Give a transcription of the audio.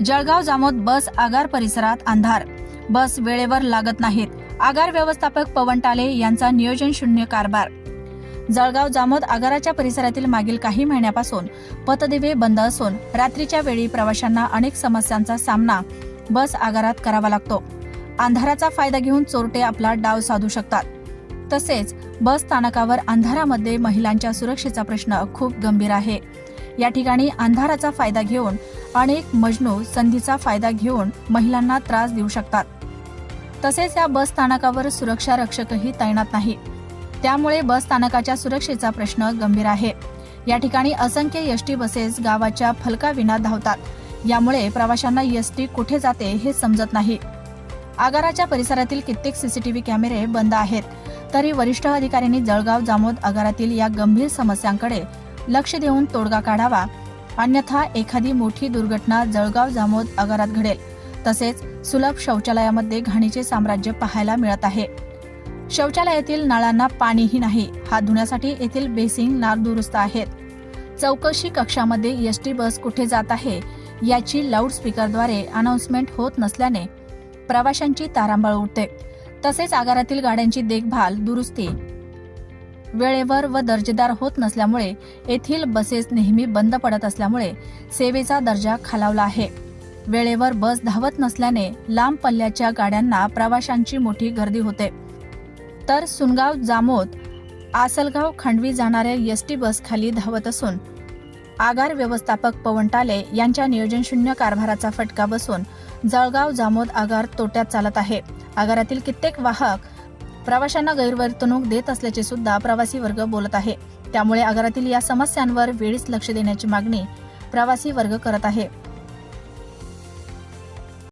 जळगाव जामोद बस आगार परिसरात अंधार, बस वेळेवर लागत नाहीत. आगार व्यवस्थापक पवन टाले यांचा नियोजन शून्य कारभार. जळगाव जामोद आगाराच्या परिसरातील मागील काही महिन्यापासून पथदिवे बंद असून रात्रीच्या वेळी प्रवाशांना अनेक समस्यांचा सामना बस आगारात करावा लागतो. अंधाराचा फायदा घेऊन चोरटे आपला डाव साधू शकतात. तसेच बस स्थानकावर अंधारामध्ये महिलांच्या सुरक्षेचा प्रश्न खूप गंभीर आहे. या ठिकाणी अंधाराचा फायदा घेऊन अनेक मजनू संधीचा फायदा घेऊन महिलांना त्रास देऊ शकतात. तसेच या बस स्थानकावर सुरक्षा रक्षकही तैनात नाही. त्यामुळे बस स्थानकाच्या सुरक्षेचा प्रश्न गंभीर आहे. या ठिकाणी असंख्य एसटी बसेस गावाच्या फलकाविना धावतात. यामुळे प्रवाशांना एसटी कुठे जाते हे समजत नाही. आगाराच्या परिसरातील कित्येक सीसीटीव्ही कॅमेरे बंद आहेत. तरी वरिष्ठ अधिकाऱ्यांनी जळगाव जामोद आगारातील या गंभीर समस्यांकडे लक्ष देऊन तोडगा काढावा, अन्यथा एखादी मोठी दुर्घटना जळगाव जामोद आगारात घडेल. तसेच सुलभ शौचालयामध्ये घाणीचे साम्राज्य पाहायला मिळत आहे. शौचालयातील नळांना पाणीही नाही. हात धुण्यासाठी येथील बेसिंग नादुरुस्त आहेत. चौकशी कक्षामध्ये एसटी बस कुठे जात आहे याची लाऊडस्पीकरद्वारे अनाउन्समेंट होत नसल्याने प्रवाशांची तारांबळ उडते. तसेच आगारातील गाड्यांची देखभाल दुरुस्ती वेळेवर व दर्जेदार होत नसल्यामुळे येथील बसेस नेहमी बंद पडत असल्यामुळे सेवेचा दर्जा खालावला आहे. वेळेवर बस धावत नसल्याने लांब पल्ल्याच्या गाड्यांना प्रवाशांची मोठी गर्दी होते. तर सुनगाव जामोद आसलगाव खंडवी जाणाऱ्या एसटी बस खाली धावत असून आगार व्यवस्थापक पवन टाले यांच्या नियोजन शून्य कारभाराचा फटका बसून जळगाव जामोद आगार तोट्यात चालत आहे. आगारातील कित्येक वाहक प्रवाशांना गैरवर्तणूक देत असल्याचे सुद्धा प्रवासी वर्ग बोलत आहे. त्यामुळे आगारातील या समस्यांवर वेळीच लक्ष देण्याची मागणी प्रवासी वर्ग करत आहे.